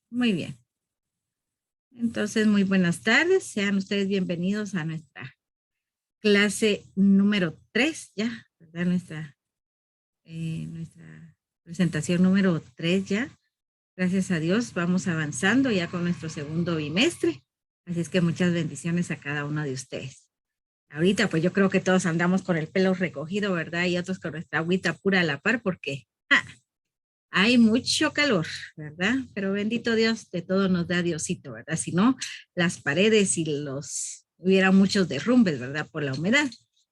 Muy bien. Entonces, muy buenas tardes. Sean ustedes bienvenidos a nuestra clase número 3, ya, ¿verdad? Nuestra presentación número 3 ya. Gracias a Dios, vamos avanzando ya con nuestro segundo bimestre. Así es que muchas bendiciones a cada uno de ustedes. Ahorita, pues yo creo que todos andamos con el pelo recogido, ¿verdad? Y otros con nuestra agüita pura a la par, porque hay mucho calor, ¿verdad? Pero bendito Dios, de todo nos da Diosito, ¿verdad? Si no, las paredes y hubiera muchos derrumbes, ¿verdad? Por la humedad.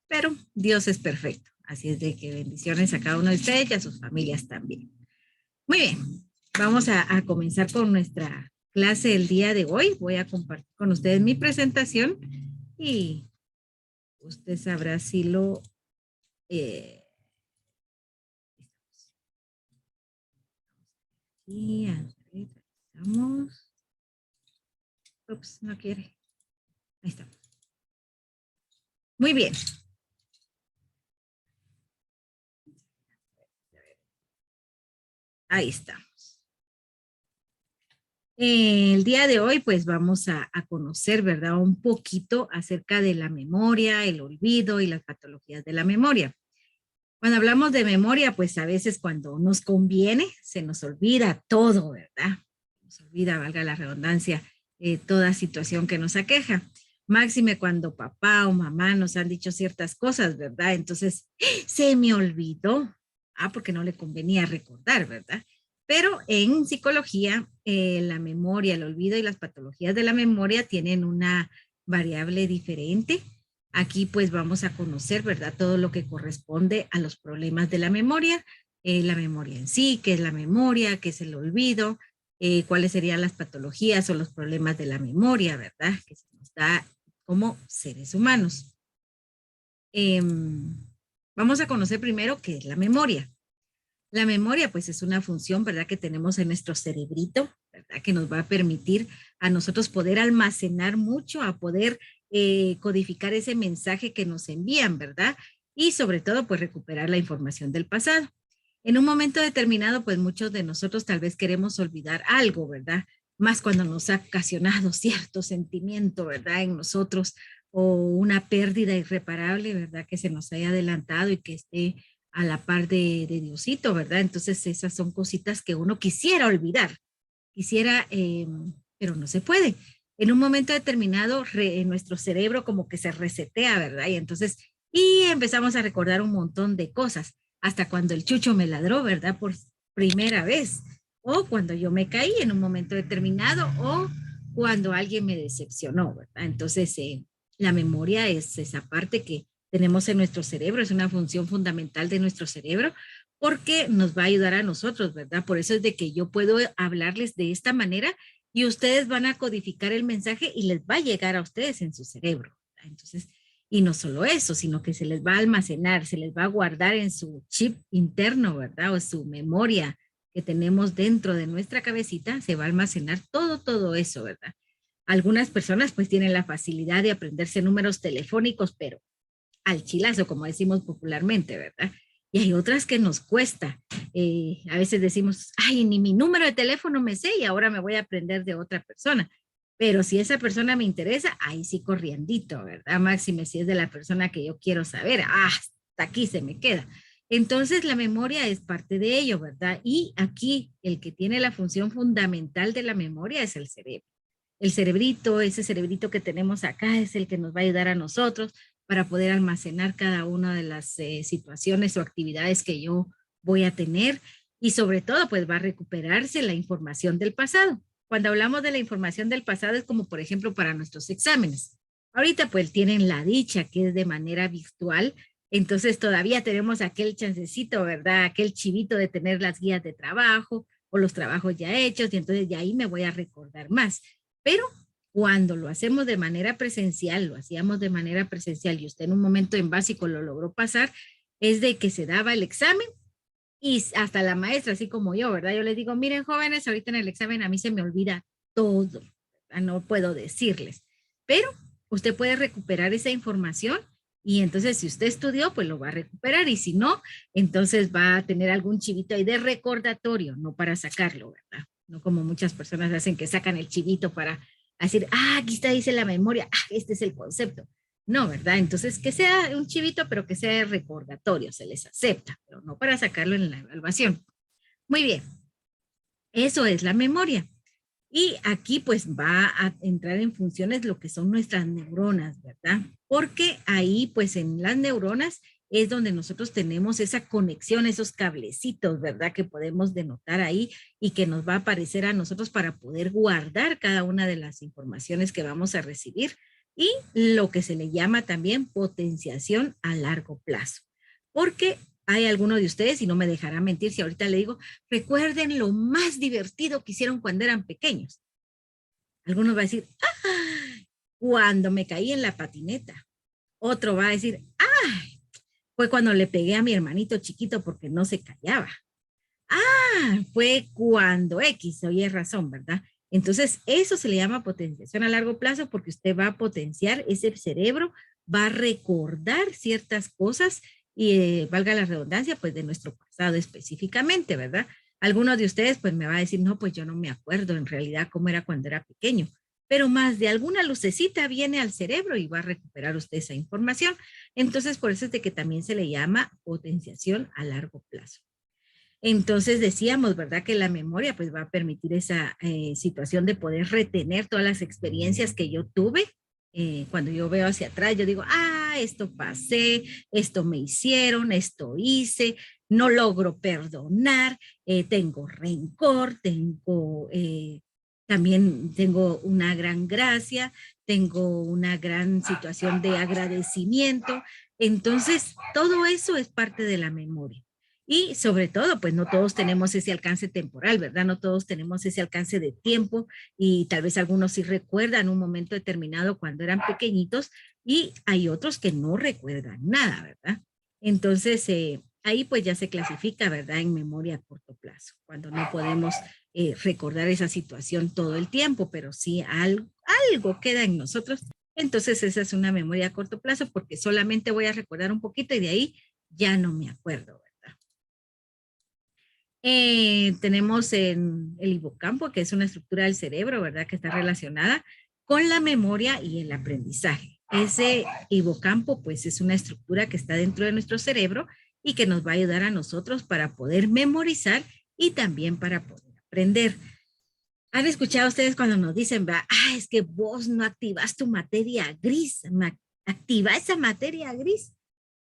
Pero Dios es perfecto. Así es de que bendiciones a cada uno de ustedes y a sus familias también. Muy bien, vamos a comenzar con nuestra clase el día de hoy. Voy a compartir con ustedes mi presentación y usted sabrá si lo... Eh, y estamos. Ups, no quiere. Ahí está. Muy bien. Ahí está. El día de hoy, pues vamos a conocer, ¿verdad? Un poquito acerca de la memoria, el olvido y las patologías de la memoria. Cuando hablamos de memoria, pues a veces cuando nos conviene, se nos olvida todo, ¿verdad? Nos olvida, valga la redundancia, toda situación que nos aqueja. Máxime cuando papá o mamá nos han dicho ciertas cosas, ¿verdad? Entonces, se me olvidó. Porque no le convenía recordar, ¿verdad? Pero en psicología, la memoria, el olvido y las patologías de la memoria tienen una variable diferente. Aquí pues vamos a conocer, ¿verdad? Todo lo que corresponde a los problemas de la memoria en sí, qué es la memoria, qué es el olvido, cuáles serían las patologías o los problemas de la memoria, ¿verdad? Que se nos da como seres humanos. Vamos a conocer primero qué es la memoria. La memoria, pues, es una función, ¿verdad?, que tenemos en nuestro cerebrito, ¿verdad?, que nos va a permitir a nosotros poder almacenar mucho, a poder codificar ese mensaje que nos envían, ¿verdad? Y sobre todo, pues, recuperar la información del pasado. En un momento determinado, pues, muchos de nosotros tal vez queremos olvidar algo, ¿verdad? Más cuando nos ha ocasionado cierto sentimiento, ¿verdad?, en nosotros, o una pérdida irreparable, ¿verdad?, que se nos haya adelantado y que esté a la par de Diosito, ¿verdad? Entonces esas son cositas que uno quisiera olvidar, pero no se puede. En un momento determinado, nuestro cerebro como que se resetea, ¿verdad? Y empezamos a recordar un montón de cosas, hasta cuando el chucho me ladró, ¿verdad? Por primera vez, o cuando yo me caí en un momento determinado, o cuando alguien me decepcionó, ¿verdad? Entonces, la memoria es esa parte que tenemos en nuestro cerebro, es una función fundamental de nuestro cerebro porque nos va a ayudar a nosotros, ¿verdad? Por eso es de que yo puedo hablarles de esta manera y ustedes van a codificar el mensaje y les va a llegar a ustedes en su cerebro, ¿verdad? Entonces, y no solo eso, sino que se les va a almacenar, se les va a guardar en su chip interno, ¿verdad? O su memoria que tenemos dentro de nuestra cabecita, se va a almacenar todo eso, ¿verdad? Algunas personas pues tienen la facilidad de aprenderse números telefónicos, pero al chilazo, como decimos popularmente, ¿verdad? Y hay otras que nos cuesta. A veces decimos, ay, ni mi número de teléfono me sé y ahora me voy a aprender de otra persona. Pero si esa persona me interesa, ahí sí corriendito, ¿verdad? Máxime, si es de la persona que yo quiero saber, hasta aquí se me queda. Entonces la memoria es parte de ello, ¿verdad? Y aquí el que tiene la función fundamental de la memoria es el cerebro. El cerebrito, ese cerebrito que tenemos acá es el que nos va a ayudar a nosotros para poder almacenar cada una de las situaciones o actividades que yo voy a tener y sobre todo pues va a recuperarse la información del pasado. Cuando hablamos de la información del pasado es como por ejemplo para nuestros exámenes. Ahorita pues tienen la dicha que es de manera virtual, entonces todavía tenemos aquel chancecito, ¿verdad? Aquel chivito de tener las guías de trabajo o los trabajos ya hechos y entonces ya ahí me voy a recordar más. Pero cuando lo hacemos de manera presencial, lo hacíamos de manera presencial y usted en un momento en básico lo logró pasar, es de que se daba el examen y hasta la maestra, así como yo, ¿verdad? Yo les digo, miren jóvenes, ahorita en el examen a mí se me olvida todo, ¿verdad? No puedo decirles, pero usted puede recuperar esa información y entonces si usted estudió, pues lo va a recuperar y si no, entonces va a tener algún chivito ahí de recordatorio, no para sacarlo, ¿verdad? no como muchas personas hacen que sacan el chivito para decir, aquí está, dice la memoria, este es el concepto. No, ¿verdad? Entonces, que sea un chivito, pero que sea recordatorio, se les acepta, pero no para sacarlo en la evaluación. Muy bien, eso es la memoria. Y aquí pues va a entrar en funciones lo que son nuestras neuronas, ¿verdad? Porque ahí pues en las neuronas es donde nosotros tenemos esa conexión, esos cablecitos, ¿verdad? Que podemos denotar ahí y que nos va a aparecer a nosotros para poder guardar cada una de las informaciones que vamos a recibir y lo que se le llama también potenciación a largo plazo. Porque hay alguno de ustedes, y no me dejará mentir si ahorita le digo, recuerden lo más divertido que hicieron cuando eran pequeños. Algunos va a decir, cuando me caí en la patineta. Otro va a decir, fue cuando le pegué a mi hermanito chiquito porque no se callaba. Fue cuando X, oye razón, ¿verdad? Entonces, eso se le llama potenciación a largo plazo porque usted va a potenciar ese cerebro, va a recordar ciertas cosas y valga la redundancia, pues de nuestro pasado específicamente, ¿verdad? Algunos de ustedes pues me va a decir, no, pues yo no me acuerdo en realidad cómo era cuando era pequeño, pero más de alguna lucecita viene al cerebro y va a recuperar usted esa información. Entonces, por eso es de que también se le llama potenciación a largo plazo. Entonces decíamos, ¿verdad? Que la memoria pues va a permitir esa situación de poder retener todas las experiencias que yo tuve. Cuando yo veo hacia atrás, yo digo, esto pasé, esto me hicieron, esto hice, no logro perdonar, tengo rencor, también tengo una gran gracia, tengo una gran situación de agradecimiento. Entonces, todo eso es parte de la memoria. Y sobre todo, pues no todos tenemos ese alcance temporal, ¿verdad? No todos tenemos ese alcance de tiempo y tal vez algunos sí recuerdan un momento determinado cuando eran pequeñitos y hay otros que no recuerdan nada, ¿verdad? Entonces, ahí pues ya se clasifica, ¿verdad? En memoria a corto plazo, cuando no podemos recordar esa situación todo el tiempo, pero sí algo queda en nosotros. Entonces, esa es una memoria a corto plazo porque solamente voy a recordar un poquito y de ahí ya no me acuerdo. Tenemos en el hipocampo, que es una estructura del cerebro, ¿verdad? Que está relacionada con la memoria y el aprendizaje. Ese hipocampo, pues, es una estructura que está dentro de nuestro cerebro y que nos va a ayudar a nosotros para poder memorizar y también para poder aprender. ¿Han escuchado ustedes cuando nos dicen, es que vos no activas tu materia gris, activa esa materia gris?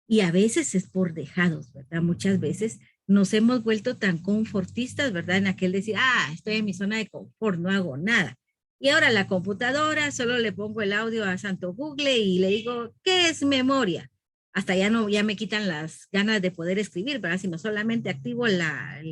Y a veces es por dejados, ¿verdad? Muchas veces nos hemos vuelto tan confortistas, ¿verdad? En aquel decir, estoy en mi zona de confort, no hago nada. Y ahora la computadora, solo le pongo el audio a Santo Google y le digo, ¿qué es memoria? Hasta ya me quitan las ganas de poder escribir, ¿verdad? Sino solamente activo la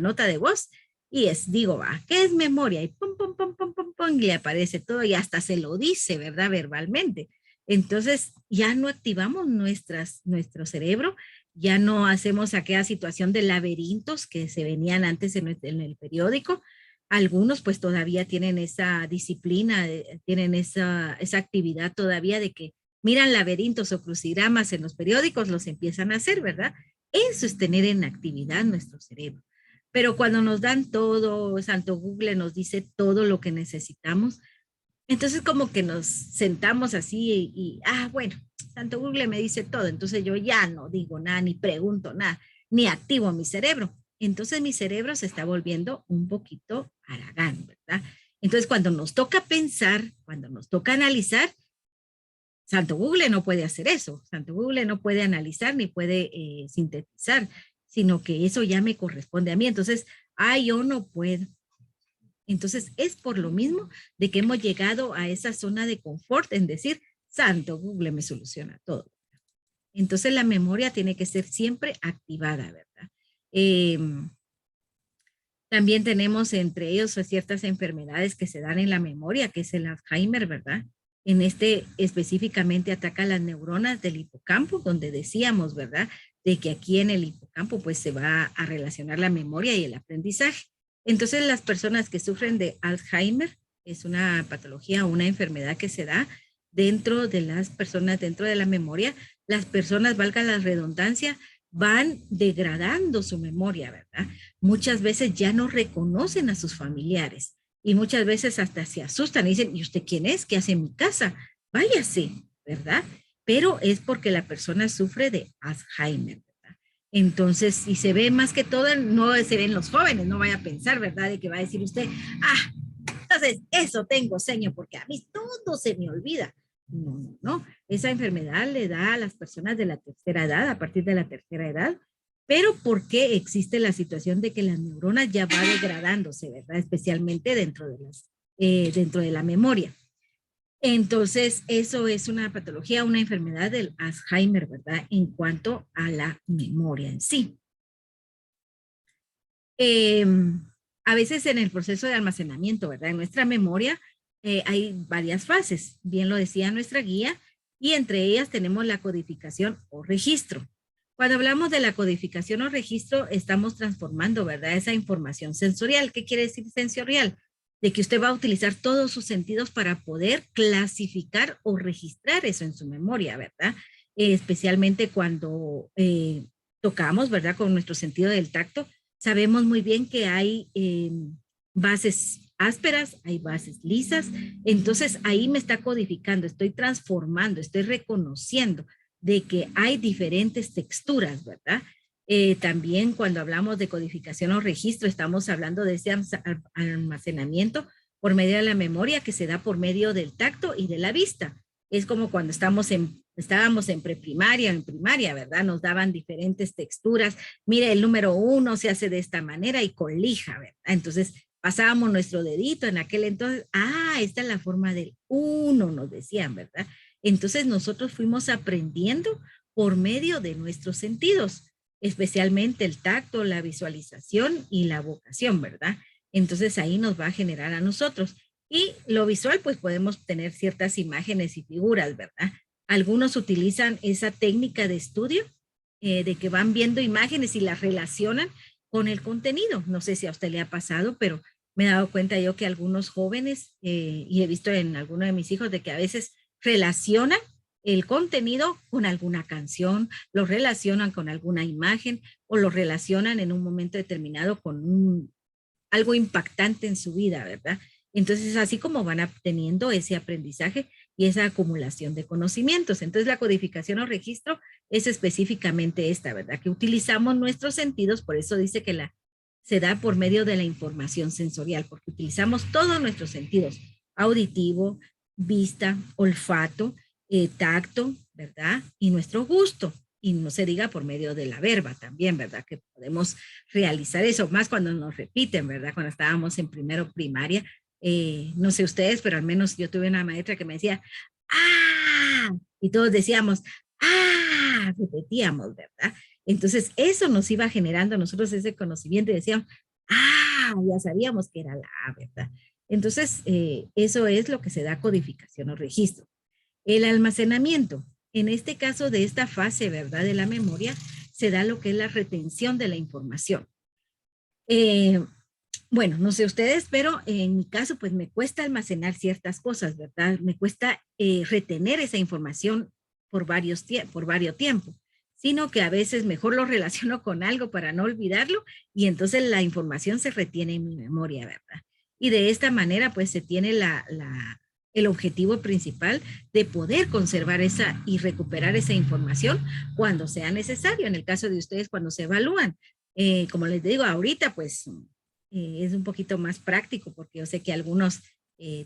nota de voz y digo, ¿qué es memoria? Y pum, pum, pum, pum, pum, pum, y le aparece todo y hasta se lo dice, ¿verdad? Verbalmente. Entonces ya no activamos nuestro cerebro, ya no hacemos aquella situación de laberintos que se venían antes en el periódico. Algunos pues todavía tienen esa disciplina, tienen esa actividad todavía de que miran laberintos o crucigramas en los periódicos, los empiezan a hacer, ¿verdad? Eso es tener en actividad nuestro cerebro. Pero cuando nos dan todo, Santo Google nos dice todo lo que necesitamos, entonces como que nos sentamos así bueno, Santo Google me dice todo, entonces yo ya no digo nada, ni pregunto nada, ni activo mi cerebro. Entonces mi cerebro se está volviendo un poquito haragán, ¿verdad? Entonces cuando nos toca pensar, cuando nos toca analizar, Santo Google no puede hacer eso. Santo Google no puede analizar ni puede sintetizar, sino que eso ya me corresponde a mí. Entonces, yo no puedo. Entonces, es por lo mismo de que hemos llegado a esa zona de confort en decir, Santo Google me soluciona todo. Entonces, la memoria tiene que ser siempre activada, ¿verdad? También tenemos entre ellos ciertas enfermedades que se dan en la memoria, que es el Alzheimer, ¿verdad? En este específicamente ataca las neuronas del hipocampo, donde decíamos, ¿verdad? De que aquí en el hipocampo pues se va a relacionar la memoria y el aprendizaje. Entonces las personas que sufren de Alzheimer es una patología, una enfermedad que se da dentro de las personas, dentro de la memoria. Las personas, valga la redundancia, van degradando su memoria, ¿verdad? Muchas veces ya no reconocen a sus familiares y muchas veces hasta se asustan y dicen, ¿y usted quién es? ¿Qué hace en mi casa? Váyase, ¿verdad? Pero es porque la persona sufre de Alzheimer, ¿verdad? Entonces, y se ve más que todo, no se ven los jóvenes, no vaya a pensar, ¿verdad? De que va a decir usted, ah, entonces eso tengo seño, porque a mí todo se me olvida. No, no, no. Esa enfermedad le da a las personas de la tercera edad, a partir de la tercera edad, pero ¿por qué existe la situación de que las neuronas ya va degradándose, ¿verdad? Especialmente dentro de la memoria. Entonces, eso es una patología, una enfermedad del Alzheimer, ¿verdad? En cuanto a la memoria en sí. Eh, a veces en el proceso de almacenamiento, ¿verdad? En nuestra memoria hay varias fases, bien lo decía nuestra guía, y entre ellas tenemos la codificación o registro. Cuando hablamos de la codificación o registro, estamos transformando, ¿verdad? Esa información sensorial. ¿Qué quiere decir sensorial? De que usted va a utilizar todos sus sentidos para poder clasificar o registrar eso en su memoria, ¿verdad? Especialmente cuando tocamos, ¿verdad? Con nuestro sentido del tacto, sabemos muy bien que hay bases ásperas, hay bases lisas, entonces ahí me está codificando, estoy transformando, estoy reconociendo de que hay diferentes texturas, ¿verdad? También cuando hablamos de codificación o registro, estamos hablando de ese almacenamiento por medio de la memoria que se da por medio del tacto y de la vista. Es como cuando estábamos en preprimaria, en primaria, ¿verdad? Nos daban diferentes texturas. Mire, el número 1 se hace de esta manera y con lija, ¿verdad? Entonces pasábamos nuestro dedito en aquel entonces. Esta es la forma del 1, nos decían, ¿verdad? Entonces nosotros fuimos aprendiendo por medio de nuestros sentidos, especialmente el tacto, la visualización y la vocación, ¿verdad? Entonces ahí nos va a generar a nosotros. Y lo visual, pues podemos tener ciertas imágenes y figuras, ¿verdad? Algunos utilizan esa técnica de estudio, de que van viendo imágenes y las relacionan con el contenido. No sé si a usted le ha pasado, pero me he dado cuenta yo que algunos jóvenes, y he visto en algunos de mis hijos, de que a veces relacionan el contenido con alguna canción, lo relacionan con alguna imagen o lo relacionan en un momento determinado con algo impactante en su vida, ¿verdad? Entonces, así como van obteniendo ese aprendizaje y esa acumulación de conocimientos. Entonces, la codificación o registro es específicamente esta, ¿verdad? Que utilizamos nuestros sentidos, por eso dice que se da por medio de la información sensorial, porque utilizamos todos nuestros sentidos, auditivo, vista, olfato, tacto, ¿verdad? Y nuestro gusto. Y no se diga por medio de la verba también, ¿verdad? Que podemos realizar eso, más cuando nos repiten, ¿verdad? Cuando estábamos en primero primaria, no sé ustedes, pero al menos yo tuve una maestra que me decía, ¡ah! Y todos decíamos, ¡ah! Repetíamos, ¿verdad? Entonces eso nos iba generando a nosotros ese conocimiento y decíamos, ¡ah! Ya sabíamos que era la A, ¿verdad? Entonces, eso es lo que se da codificación o registro. El almacenamiento, en este caso de esta fase, ¿verdad? De la memoria, se da lo que es la retención de la información. Eh, bueno, no sé ustedes, pero en mi caso, pues me cuesta almacenar ciertas cosas, ¿verdad? Me cuesta retener esa información por varios tiempos, sino que a veces mejor lo relaciono con algo para no olvidarlo y entonces la información se retiene en mi memoria, ¿verdad? Y de esta manera, pues se tiene el objetivo principal de poder conservar esa y recuperar esa información cuando sea necesario. En el caso de ustedes, cuando se evalúan, como les digo, ahorita, pues es un poquito más práctico porque yo sé que algunos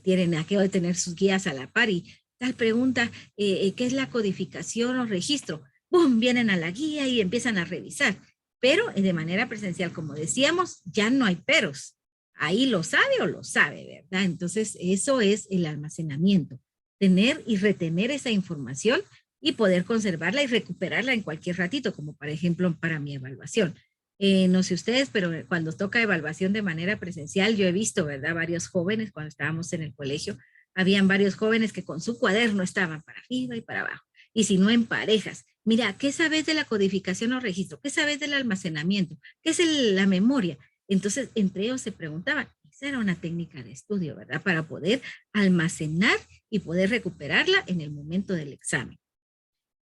tienen aquello de tener sus guías a la par y tal pregunta, ¿qué es la codificación o registro? ¡Bum! Vienen a la guía y empiezan a revisar. Pero de manera presencial, como decíamos, ya no hay peros. Ahí lo sabe o lo sabe, ¿verdad? Entonces, eso es el almacenamiento. Tener y retener esa información y poder conservarla y recuperarla en cualquier ratito, como por ejemplo para mi evaluación. No sé ustedes, pero cuando toca evaluación de manera presencial, yo he visto, ¿verdad? Varios jóvenes, cuando estábamos en el colegio, habían varios jóvenes que con su cuaderno estaban para arriba y para abajo, y si no en parejas. Mira, ¿qué sabes de la codificación o registro? ¿Qué sabes del almacenamiento? ¿Qué es la memoria? Entonces, entre ellos se preguntaban, esa era una técnica de estudio, ¿verdad? Para poder almacenar y poder recuperarla en el momento del examen.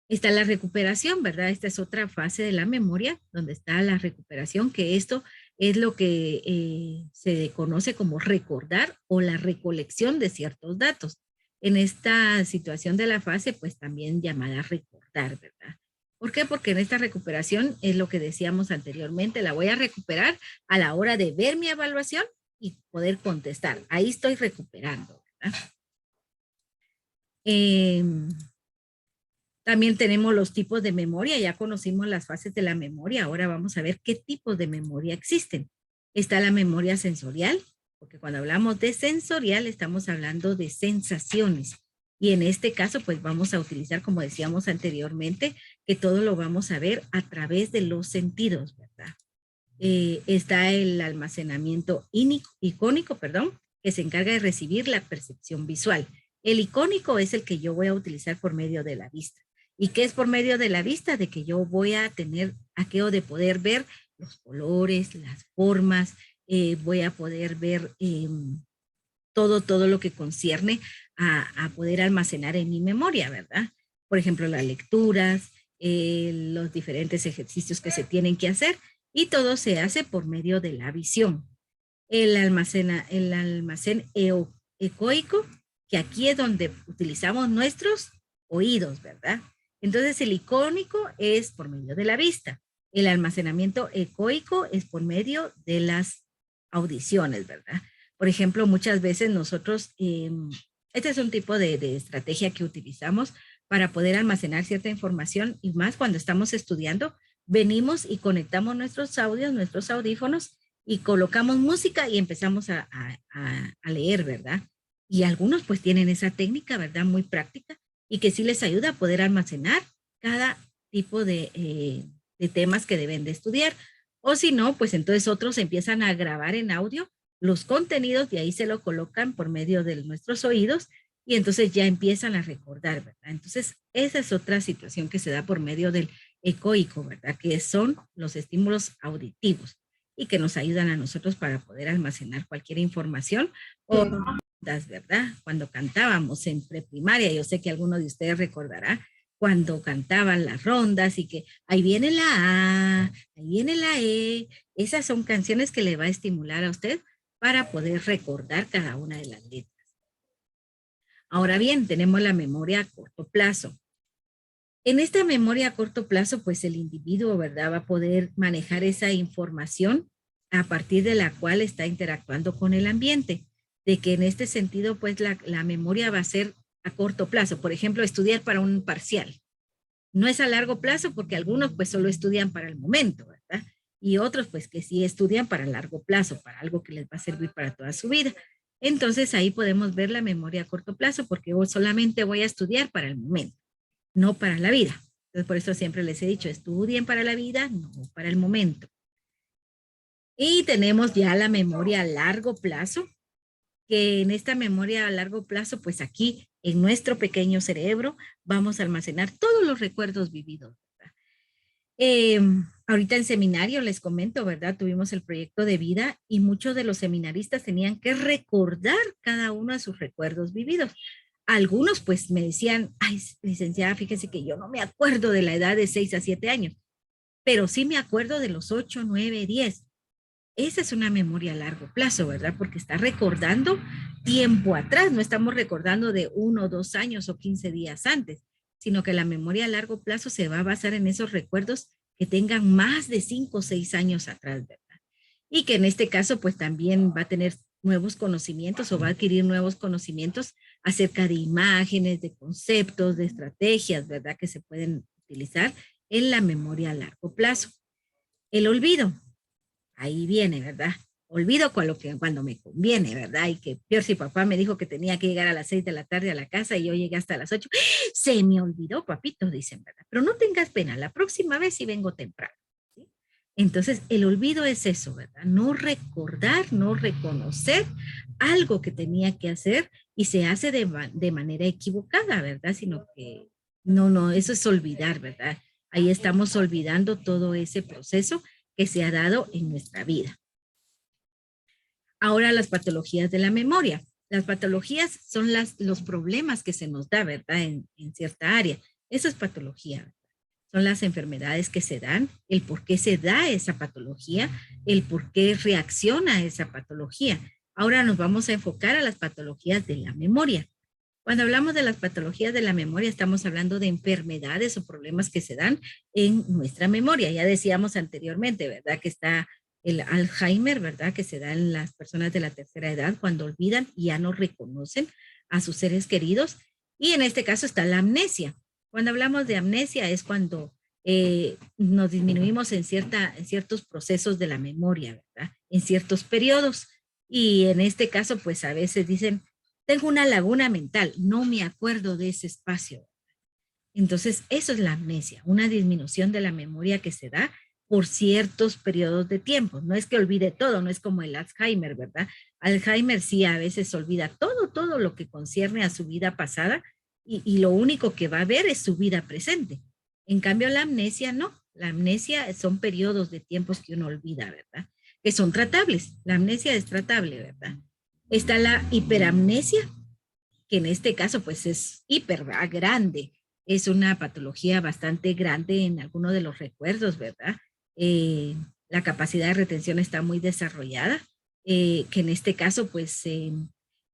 Está la recuperación, ¿verdad? Esta es otra fase de la memoria, donde está la recuperación, que esto es lo que se conoce como recordar o la recolección de ciertos datos. En esta situación de la fase, pues también llamada recordar, ¿verdad? ¿Por qué? Porque en esta recuperación es lo que decíamos anteriormente, la voy a recuperar a la hora de ver mi evaluación y poder contestar. Ahí estoy recuperando, ¿verdad? Eh, También tenemos los tipos de memoria, ya conocimos las fases de la memoria, ahora vamos a ver qué tipos de memoria existen. Está la memoria sensorial, porque cuando hablamos de sensorial estamos hablando de sensaciones. Y en este caso, pues vamos a utilizar, como decíamos anteriormente, que todo lo vamos a ver a través de los sentidos, ¿verdad? Está el almacenamiento icónico, perdón, que se encarga de recibir la percepción visual. El icónico es el que yo voy a utilizar por medio de la vista. ¿Y qué es por medio de la vista? De que yo voy a tener aquello de poder ver los colores, las formas, voy a poder ver todo lo que concierne a poder almacenar en mi memoria, ¿verdad? Por ejemplo, las lecturas, los diferentes ejercicios que se tienen que hacer y todo se hace por medio de la visión. El almacén ecoico, que aquí es donde utilizamos nuestros oídos, ¿verdad? Entonces el icónico es por medio de la vista. El almacenamiento ecoico es por medio de las audiciones, ¿verdad? Por ejemplo, muchas veces nosotros, este es un tipo de estrategia que utilizamos para poder almacenar cierta información y más cuando estamos estudiando, venimos y conectamos nuestros audios, nuestros audífonos y colocamos música y empezamos a leer, ¿verdad? Y algunos pues tienen esa técnica, ¿verdad? Muy práctica y que sí les ayuda a poder almacenar cada tipo de temas que deben de estudiar. O si no, pues entonces otros empiezan a grabar en audio los contenidos y ahí se lo colocan por medio de nuestros oídos y entonces ya empiezan a recordar, ¿verdad? Entonces, esa es otra situación que se da por medio del ecoico, ¿verdad? Que son los estímulos auditivos y que nos ayudan a nosotros para poder almacenar cualquier información o rondas, ¿verdad? Cuando cantábamos en preprimaria, yo sé que alguno de ustedes recordará cuando cantaban las rondas y que ahí viene la A, ahí viene la E, esas son canciones que le va a estimular a usted para poder recordar cada una de las letras. Ahora bien, tenemos la memoria a corto plazo. En esta memoria a corto plazo, pues el individuo, ¿verdad? Va a poder manejar esa información a partir de la cual está interactuando con el ambiente. De que en este sentido, pues la memoria va a ser a corto plazo. Por ejemplo, estudiar para un parcial. No es a largo plazo porque algunos pues solo estudian para el momento, ¿verdad? Y otros pues que sí estudian para largo plazo, para algo que les va a servir para toda su vida. Entonces ahí podemos ver la memoria a corto plazo porque solamente voy a estudiar para el momento, no para la vida. Entonces por eso siempre les he dicho, estudien para la vida, no para el momento. Y tenemos ya la memoria a largo plazo, que en esta memoria a largo plazo, pues aquí en nuestro pequeño cerebro vamos a almacenar todos los recuerdos vividos. Eh, Ahorita en seminario les comento, ¿verdad? Tuvimos el proyecto de vida y muchos de los seminaristas tenían que recordar cada uno de sus recuerdos vividos. Algunos pues me decían, ay, licenciada, fíjese que yo no me acuerdo de la edad de 6 a 7 años, pero sí me acuerdo de los 8, 9, 10. Esa es una memoria a largo plazo, ¿verdad? Porque está recordando tiempo atrás, no estamos recordando de 1, 2 años o 15 días antes, sino que la memoria a largo plazo se va a basar en esos recuerdos que tengan más de 5 o 6 años atrás, ¿verdad? Y que en este caso, pues también va a tener nuevos conocimientos o va a adquirir nuevos conocimientos acerca de imágenes, de conceptos, de estrategias, ¿verdad? Que se pueden utilizar en la memoria a largo plazo. El olvido, ahí viene, ¿verdad? Olvido cuando me conviene, ¿verdad? Y que peor si papá me dijo que tenía que llegar a las 6 de la tarde a la casa y yo llegué hasta las 8. Se me olvidó, papito, dicen, ¿verdad? Pero no tengas pena, la próxima vez sí vengo temprano. ¿Sí? Entonces, el olvido es eso, ¿verdad? No recordar, no reconocer algo que tenía que hacer y se hace de manera equivocada, ¿verdad? Sino que no, eso es olvidar, ¿verdad? Ahí estamos olvidando todo ese proceso que se ha dado en nuestra vida. Ahora las patologías de la memoria. Las patologías son los problemas que se nos da, ¿verdad? En cierta área. Eso es patología. Son las enfermedades que se dan, el por qué se da esa patología, el por qué reacciona a esa patología. Ahora nos vamos a enfocar a las patologías de la memoria. Cuando hablamos de las patologías de la memoria, estamos hablando de enfermedades o problemas que se dan en nuestra memoria. Ya decíamos anteriormente, ¿verdad? Que está el Alzheimer, ¿verdad? Que se da en las personas de la tercera edad cuando olvidan y ya no reconocen a sus seres queridos. Y en este caso está la amnesia. Cuando hablamos de amnesia es cuando nos disminuimos en ciertos procesos de la memoria, ¿verdad? En ciertos periodos. Y en este caso, pues a veces dicen, tengo una laguna mental, no me acuerdo de ese espacio. Entonces, eso es la amnesia, una disminución de la memoria que se da por ciertos periodos de tiempo. No es que olvide todo, no es como el Alzheimer, ¿verdad? Alzheimer sí a veces olvida todo lo que concierne a su vida pasada y lo único que va a ver es su vida presente. En cambio, la amnesia no. La amnesia son periodos de tiempos que uno olvida, ¿verdad? Que son tratables. La amnesia es tratable, ¿verdad? Está la hiperamnesia, que en este caso pues es hiper, ¿verdad? Grande. Es una patología bastante grande en algunos de los recuerdos, ¿verdad? La capacidad de retención está muy desarrollada, que en este caso pues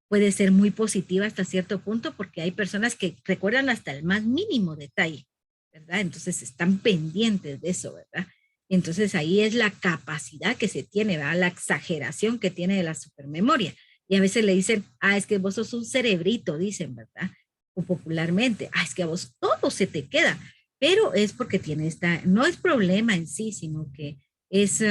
puede ser muy positiva hasta cierto punto porque hay personas que recuerdan hasta el más mínimo detalle, ¿verdad? Entonces están pendientes de eso, ¿verdad? Entonces ahí es la capacidad que se tiene, ¿verdad? La exageración que tiene de la supermemoria. Y a veces le dicen, es que vos sos un cerebrito, dicen, ¿verdad? O popularmente, es que a vos todo se te queda. Pero es porque tiene no es problema en sí, sino que es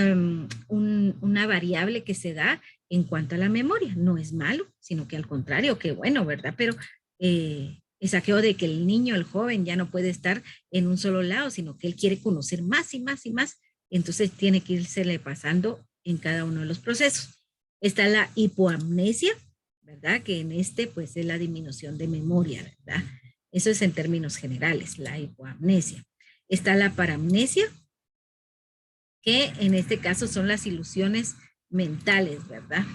una variable que se da en cuanto a la memoria. No es malo, sino que al contrario, qué bueno, ¿verdad? Pero es aquello de que el niño, el joven, ya no puede estar en un solo lado, sino que él quiere conocer más y más y más. Entonces tiene que irsele pasando en cada uno de los procesos. Está la hipoamnesia, ¿verdad? Que en pues es la disminución de memoria, ¿verdad? Eso es en términos generales, la hipoamnesia. Está la paramnesia, que en este caso son las ilusiones mentales, ¿verdad?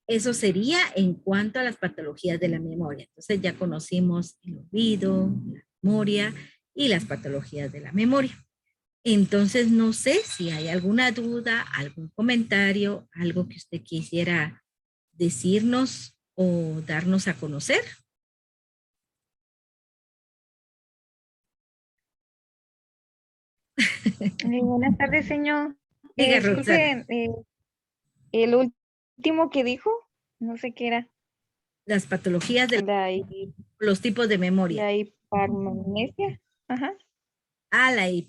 Eso sería en cuanto a las patologías de la memoria. Entonces ya conocimos el olvido, la memoria y las patologías de la memoria. Entonces, no sé si hay alguna duda, algún comentario, algo que usted quisiera decirnos o darnos a conocer. Buenas tardes, señor. Diga, Roxana, Disculpe, el último que dijo, no sé qué era, las patologías de la, hi- los tipos de memoria. la hipermnesia. Ajá. La es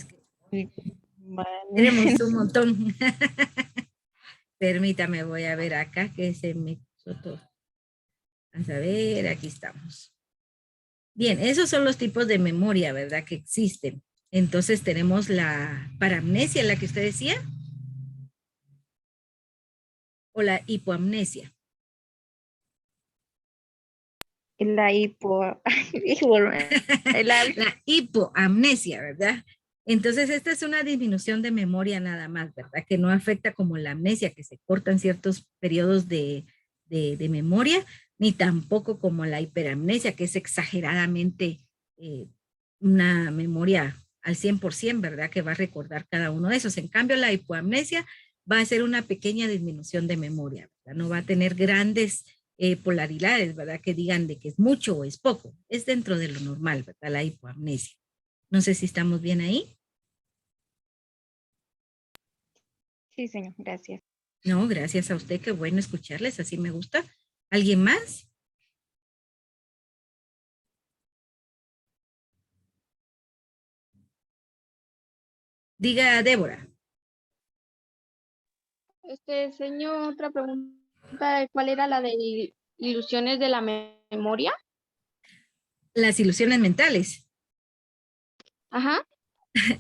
que Hipermane- tenemos un montón. Permítame, voy a ver acá que se me puso todo. Vamos a ver, aquí estamos. Bien, esos son los tipos de memoria, ¿verdad? Que existen. Entonces tenemos la paramnesia, la que usted decía, o la hipoamnesia. La hipo, la, La hipoamnesia, ¿verdad? Entonces esta es una disminución de memoria nada más, ¿verdad? Que no afecta como la amnesia, que se cortan ciertos periodos de memoria, ni tampoco como la hiperamnesia, que es exageradamente eh, una memoria al 100%, ¿verdad? Que va a recordar cada uno de esos. En cambio, la hipoamnesia va a ser una pequeña disminución de memoria, ¿verdad? No va a tener grandes polaridades, ¿verdad? Que digan de que es mucho o es poco. Es dentro de lo normal, ¿verdad? La hipoamnesia. No sé si estamos bien ahí. sí, señor, gracias. No, gracias a usted, qué bueno escucharles, así me gusta. ¿Alguien más? Diga, Débora. Señor, otra pregunta, ¿cuál era la de ilusiones de la memoria? Las ilusiones mentales. Ajá.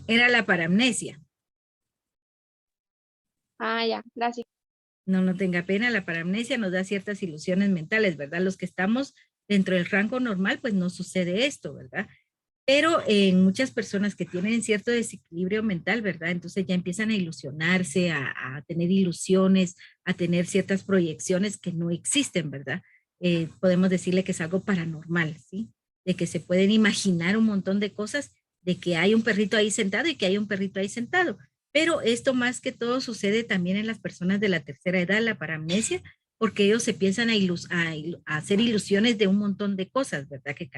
Era la paramnesia. Ya, gracias. No, no tenga pena, la paramnesia nos da ciertas ilusiones mentales, ¿verdad? Los que estamos dentro del rango normal, pues no sucede esto, ¿verdad? Pero en muchas personas que tienen cierto desequilibrio mental, ¿verdad? Entonces ya empiezan a ilusionarse, a tener ilusiones, a tener ciertas proyecciones que no existen, ¿verdad? Podemos decirle que es algo paranormal, ¿sí? De que se pueden imaginar un montón de cosas, de que hay un perrito ahí sentado y que hay un perrito ahí sentado. Pero esto más que todo sucede también en las personas de la tercera edad, la paramnesia, porque ellos se piensan a hacer ilusiones de un montón de cosas, ¿verdad? Que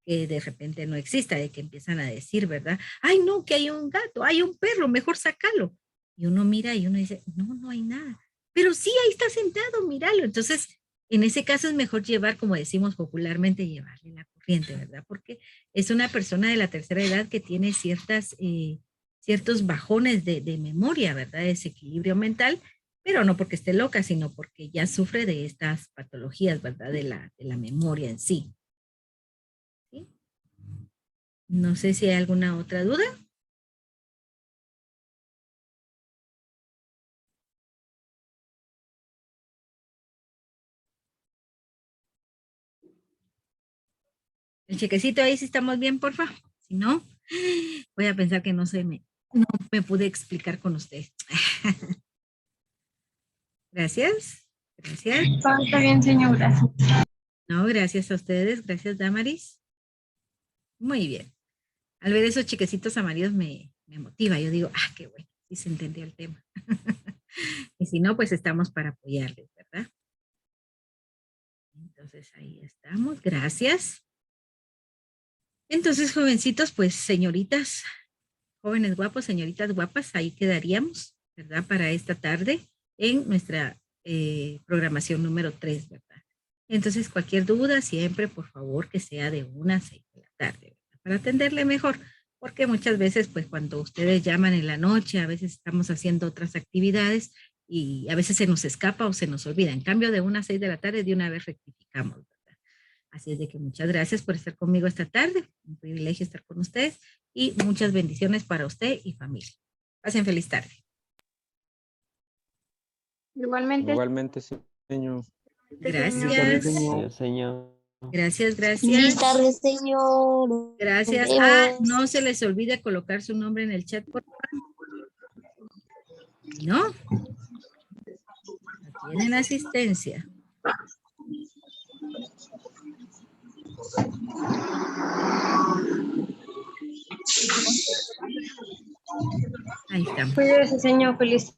de repente no exista, de que empiezan a decir, ¿verdad? Ay, no, que hay un gato, hay un perro, mejor sácalo. Y uno mira y uno dice, no, no hay nada. Pero sí, ahí está sentado, míralo. Entonces, en ese caso es mejor llevar, como decimos popularmente, llevarle la corriente, ¿verdad? Porque es una persona de la tercera edad que tiene ciertos bajones de memoria, ¿verdad? Desequilibrio mental, pero no porque esté loca, sino porque ya sufre de estas patologías, ¿verdad? De la memoria en sí. ¿Sí? No sé si hay alguna otra duda. El chequecito ahí si estamos bien, porfa. Si no, voy a pensar que no me pude explicar con usted. Gracias. Gracias. Está bien, señor, gracias. No, gracias a ustedes. Gracias, Damaris. Muy bien. Al ver esos chequecitos amarillos me motiva. Yo digo, qué bueno, sí se entendió el tema. Y si no, pues estamos para apoyarles, ¿verdad? Entonces ahí estamos. Gracias. Entonces, jovencitos, pues señoritas, jóvenes guapos, señoritas guapas, ahí quedaríamos, ¿verdad? Para esta tarde en nuestra programación número 3, ¿verdad? Entonces, cualquier duda, siempre, por favor, que sea de 1 a 6 de la tarde, ¿verdad? Para atenderle mejor, porque muchas veces, pues cuando ustedes llaman en la noche, a veces estamos haciendo otras actividades y a veces se nos escapa o se nos olvida. En cambio, de 1 a 6 de la tarde, de una vez rectificamos, ¿verdad? Así es de que muchas gracias por estar conmigo esta tarde. Un privilegio estar con ustedes y muchas bendiciones para usted y familia. Pasen feliz tarde. Igualmente, Igualmente, señor. Gracias. Adiós, señor. Gracias, Feliz gracias. tarde, señor. Gracias. Nos vemos. No se les olvide colocar su nombre en el chat, por favor. ¿No? No tienen asistencia. Ahí estamos. cuídese, señor, feliz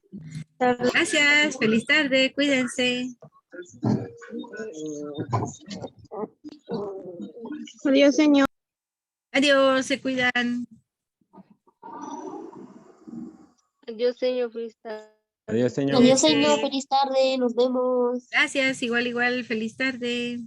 tarde. Gracias. Feliz tarde. Cuídense. Adiós, señor. Adiós. Se cuidan. Adiós, señor. Feliz tarde. Adiós, señor. Adiós, señor. Feliz tarde. Nos vemos. Gracias. Igual. Feliz tarde.